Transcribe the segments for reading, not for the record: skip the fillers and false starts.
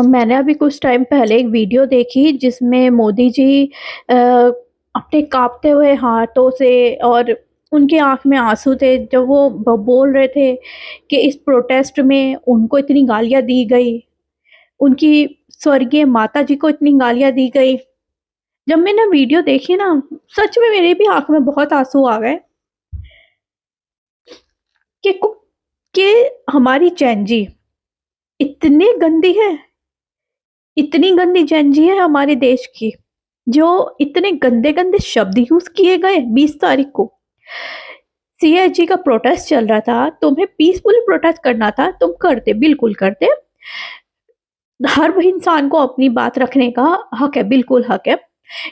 मैंने अभी कुछ टाइम पहले एक वीडियो देखी जिसमें मोदी जी अ, अपने काँपते हुए हाथों से और उनकी आँख में आँसू थे जब वो बोल रहे थे कि इस प्रोटेस्ट में उनको इतनी गालियाँ दी गई, उनकी स्वर्गीय माताजी को इतनी गालियाँ दी गई। जब मैंने वीडियो देखी ना, सच में मेरी भी आँख में बहुत आँसू आ गए कि कु कि हमारी जैन जी इतनी गंदी है, इतनी गंदी जैन जी है हमारे देश की, जो इतने गंदे-गंदे शब्द यूज़ किए गए 20 तारीख को। सीएजी का प्रोटेस्ट चल रहा था, तुम्हें पीसफुली प्रोटेस्ट करना था, तुम करते, बिल्कुल करते। हर इंसान को अपनी बात रखने का हक है, बिल्कुल हक है।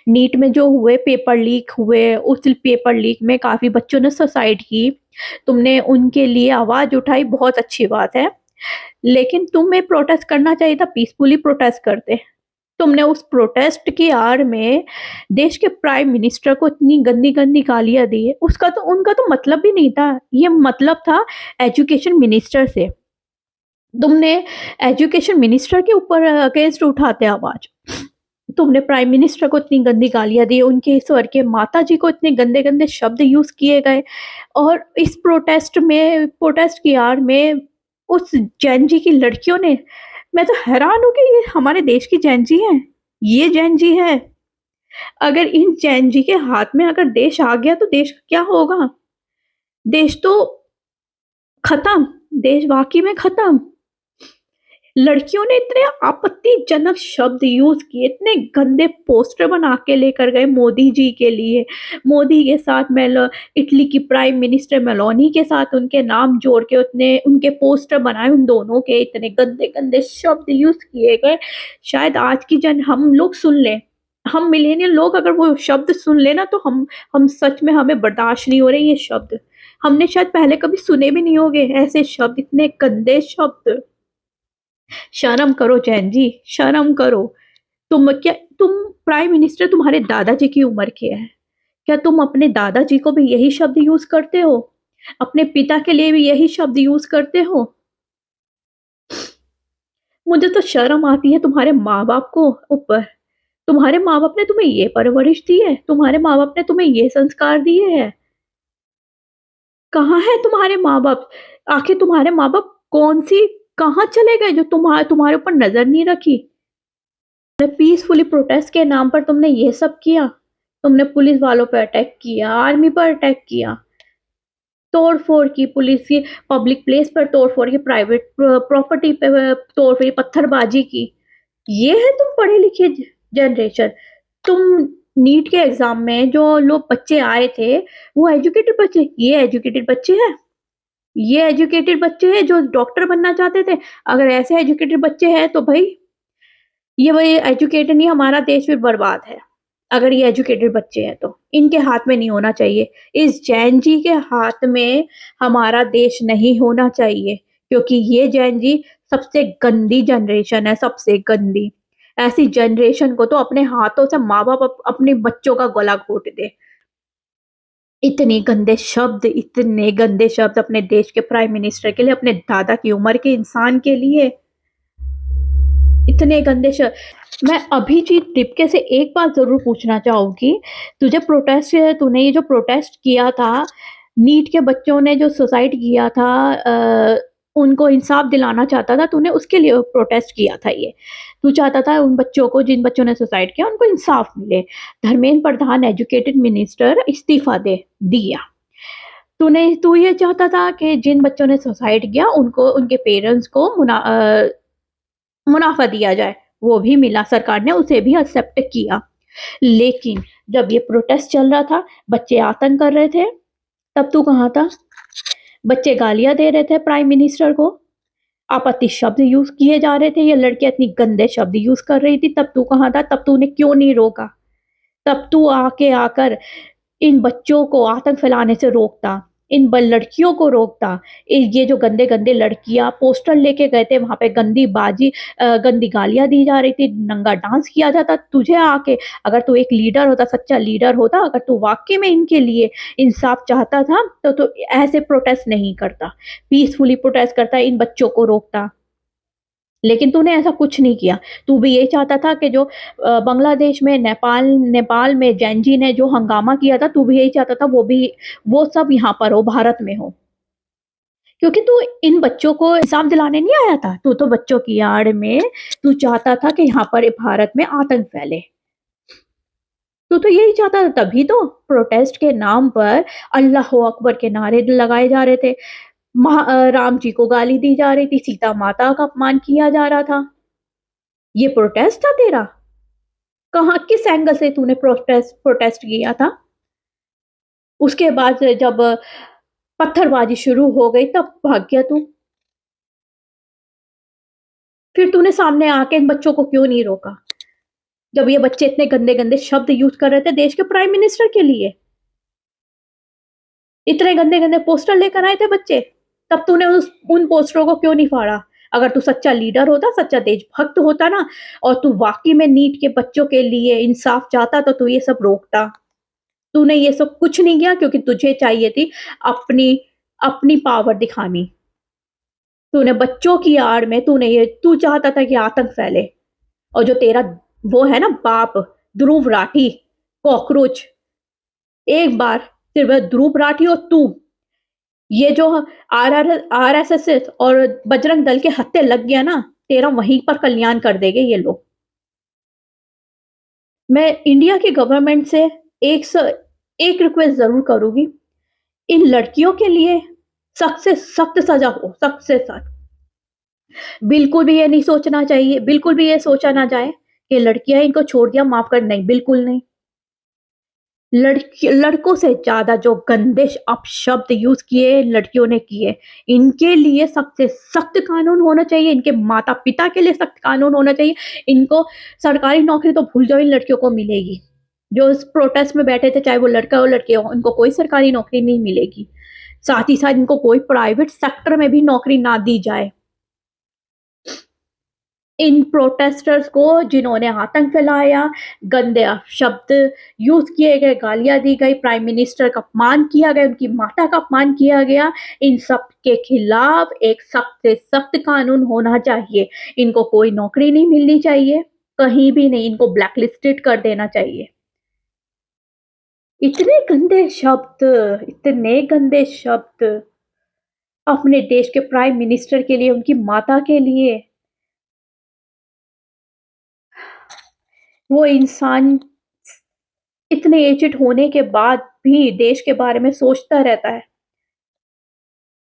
नीट में जो हुए पेपर लीक हुए, उस पेपर लीक में काफ़ी बच्चों ने सुसाइड की, तुमने उनके लिए आवाज़ उठाई, बहुत अच्छी बात है। लेकिन तुम्हें प्रोटेस्ट करना चाहिए था, पीसफुली प्रोटेस्ट करते। तुमने उस प्रोटेस्ट की आड़ में देश के प्राइम मिनिस्टर को इतनी गंदी-गंदी गालियाँ दी है, उसका तो उनका तो मतलब भी नहीं था। ये मतलब था एजुकेशन मिनिस्टर से। तुमने एजुकेशन मिनिस्टर के ऊपर अगेंस्ट उठाते आवाज़। तुमने प्राइम मिनिस्टर को इतनी गंदी गालियाँ दी, उनके स्वर के माताजी को इतने गंदे-गंदे शब्द यूज़ किए गए और इस प्रोटेस्ट की आड़ में उस जैन जी की लड़कियों ने, मैं तो हैरान हूँ कि ये हमारे देश की जैन जी हैं। ये जैन जी है। अगर इन जैन जी के हाथ में अगर देश आ गया तो देश का क्या होगा? देश तो खत्म, देश वाक़ई में खत्म। लड़कियों ने इतने आपत्तिजनक शब्द यूज़ किए, इतने गंदे पोस्टर बना के लेकर गए मोदी जी के लिए। मोदी के साथ इटली की प्राइम मिनिस्टर मेलोनी के साथ उनके नाम जोड़ के उतने उनके पोस्टर बनाए, उन दोनों के इतने गंदे-गंदे शब्द यूज़ किए गए। शायद आज की हम लोग सुन लें। हम मिलेनियल लोग अगर वो शब्द सुन लें ना तो हम सच में हमें बर्दाश्त नहीं हो रहे ये शब्द। हमने शायद पहले कभी सुने भी नहीं होंगे ऐसे शब्द, इतने गंदे शब्द। शर्म करो जैन जी, शर्म करो। तुम प्राइम मिनिस्टर तुम्हारे दादाजी की उम्र के हैं। क्या तुम अपने दादाजी को भी यही शब्द यूज़ करते हो? अपने पिता के लिए भी यही शब्द यूज़ करते हो? मुझे तो शर्म आती है तुम्हारे माँ-बाप को ऊपर। तुम्हारे माँ-बाप ने तुम्हें ये परवरिश दी है? तुम्हारे माँ-बाप ने तुम्हें ये संस्कार दिए हैं? कहाँ है तुम्हारे माँ-बाप? आखिर तुम्हारे माँ-बाप कौन-सी कहाँ चले गए जो तुम्हारे ऊपर नज़र नहीं रखी? पीसफुली प्रोटेस्ट के नाम पर तुमने ये सब किया। तुमने पुलिस वालों पे अटैक किया, आर्मी पर अटैक किया, तोड़-फोड़ की, पुलिस की पब्लिक प्लेस पर तोड़-फोड़ की, प्राइवेट प्रॉपर्टी पे तोड़-फोड़, पत्थरबाजी की। ये है तुम पढ़े लिखे जनरेशन। तुम नीट के एग्ज़ाम में जो लोग बच्चे आए थे, वो एजुकेटेड बच्चे, ये एजुकेटेड बच्चे हैं? ये एजुकेटेड बच्चे हैं जो डॉक्टर बनना चाहते थे? अगर ऐसे एजुकेटेड बच्चे हैं तो भई ये वही एजुकेटेड नहीं, हमारा देश फिर बर्बाद है। अगर ये एजुकेटेड बच्चे हैं तो, इनके हाथ में नहीं होना चाहिए। इस जैन जी के हाथ में हमारा देश नहीं होना चाहिए, क्योंकि ये जैन जी सबसे गंदी जनरेशन है, सबसे गंदी। ऐसी जनरेशन को तो अपने हाथों से माँ-बाप अपने बच्चों का गला घोट दे। इतने गंदे शब्द अपने देश के प्राइम मिनिस्टर के लिए, अपने दादा की उम्र के इंसान के लिए। इतने गंदे श मैं अभिजीत दीपके से एक बात ज़रूर पूछना चाहूँगी, तूने ये जो प्रोटेस्ट किया था, नीट के बच्चों ने जो सुसाइड किया था, उनको इंसाफ दिलाना चाहता था, तूने उसके लिए प्रोटेस्ट किया था ये। तू चाहता था उन बच्चों को, जिन बच्चों ने सुसाइड किया, उनको इंसाफ मिले। धर्मेंद्र प्रधान एजुकेटेड मिनिस्टर इस्तीफ़ा दिया। तू ये चाहता था कि जिन बच्चों ने सुसाइड किया, उनको उनके पेरेंट्स को मुनाफ़ा दिया जाए, वो भी मिला, सरकार ने उसे भी एक्सेप्ट किया। लेकिन जब ये प्रोटेस्ट चल रहा था, बच्चे आतंक कर रहे थे, तब तू कहाँ था? बच्चे गालियाँ दे रहे थे प्राइम मिनिस्टर को, आपत्ति शब्द यूज़ किए जा रहे थे, ये लड़कियाँ इतनी गंदे शब्द यूज़ कर रही थी, तब तू कहाँ था? तब तूने क्यों नहीं रोका? तब तू आकर इन बच्चों को आतंक फैलाने से रोकता, इन लड़कियों को रोकता। ये जो गंदे-गंदे लड़कियाँ पोस्टर लेके गए थे, वहाँ पे गंदी गालियाँ दी जा रही थी, नंगा डांस किया जाता, तुझे आके, अगर तू एक लीडर होता, सच्चा लीडर होता, अगर तू वाक़ई में इनके लिए इंसाफ चाहता था, तो तू ऐसे प्रोटेस्ट नहीं करता, पीसफुली प्रोटेस्ट करता, इन बच्चों को रोकता। लेकिन तूने ऐसा कुछ नहीं किया। तू भी यही चाहता था कि जो बांग्लादेश में, नेपाल नेपाल में जैनजी ने जो हंगामा किया था, तू भी यही चाहता था वो सब यहाँ पर हो, भारत में हो। क्योंकि तू इन बच्चों को इंसाफ दिलाने नहीं आया था, तू तो बच्चों की आड़ में तू चाहता था कि यहाँ पर भारत में आतंक फैले। तू तो यही चाहता था, तभी तो प्रोटेस्ट के नाम पर अल्लाह अकबर के नारे लगाए जा रहे थे, राम जी को गाली दी जा रही थी, सीता माता का अपमान किया जा रहा था। ये प्रोटेस्ट था तेरा? कहाँ, किस एंगल से तूने प्रोटेस्ट प्रोटेस्ट किया था? उसके बाद जब पत्थरबाजी शुरू हो गई तब भाग गया तू। फिर तूने सामने आके इन बच्चों को क्यों नहीं रोका, जब ये बच्चे इतने गंदे गंदे शब्द यूज कर रहे थे देश के प्राइम मिनिस्टर के लिए? इतने गंदे गंदे पोस्टर लेकर आए थे बच्चे, तब तूने उन पोस्टरों को क्यों नहीं फाड़ा? अगर तू सच्चा लीडर होता, सच्चा देशभक्त होता ना, और तू वाकई में नीट के बच्चों के लिए इंसाफ चाहता, तो तू ये सब रोकता। तूने ये सब कुछ नहीं किया, क्योंकि तुझे चाहिए थी अपनी अपनी पावर दिखानी। तूने बच्चों की आड़ में तू चाहता था कि आतंक फैले। और जो तेरा वो है ना बाप, ध्रुव राठी, कॉकरोच, एक बार सिर्फ ध्रुव राठी और तू, ये जो आरएसएस और बजरंग दल के हत्थे लग गया ना, तेरा वहीं पर कल्याण कर देंगे ये लोग। मैं इंडिया की गवर्नमेंट से एक रिक्वेस्ट जरूर करूंगी, इन लड़कियों के लिए सख्त से सख्त सजा हो, सख्त से सख्त। बिल्कुल भी ये नहीं सोचना चाहिए, बिल्कुल भी ये सोचा ना जाए कि लड़कियां इनको छोड़ दिया, माफ कर, नहीं, बिल्कुल नहीं। लड़कों से ज्यादा जो गंदे अपशब्द यूज किए लड़कियों ने किए, इनके लिए सख्त से सख्त कानून होना चाहिए, इनके माता पिता के लिए सख्त कानून होना चाहिए। इनको सरकारी नौकरी तो भूल जाओ, इन लड़कियों को मिलेगी। जो इस प्रोटेस्ट में बैठे थे, चाहे वो लड़का हो लड़के हो, इनको कोई सरकारी नौकरी नहीं मिलेगी। साथ ही साथ इनको कोई प्राइवेट सेक्टर में भी नौकरी ना दी जाए। इन प्रोटेस्टर्स को जिन्होंने आतंक फैलाया, गंदे शब्द यूज किए गए, गालियां दी गई, प्राइम मिनिस्टर का अपमान किया गया, उनकी माता का अपमान किया गया, इन सब के खिलाफ एक सख्त से सख्त कानून होना चाहिए। इनको कोई नौकरी नहीं मिलनी चाहिए, कहीं भी नहीं, इनको ब्लैकलिस्टेड कर देना चाहिए। इतने गंदे शब्द, इतने गंदे शब्द अपने देश के प्राइम मिनिस्टर के लिए, उनकी माता के लिए। वो इंसान इतने एजेड होने के बाद भी देश के बारे में सोचता रहता है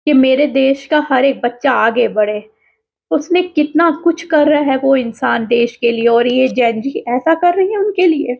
कि मेरे देश का हर एक बच्चा आगे बढ़े। उसने कितना कुछ कर रहा है वो इंसान देश के लिए, और ये जैन जी ऐसा कर रही है उनके लिए।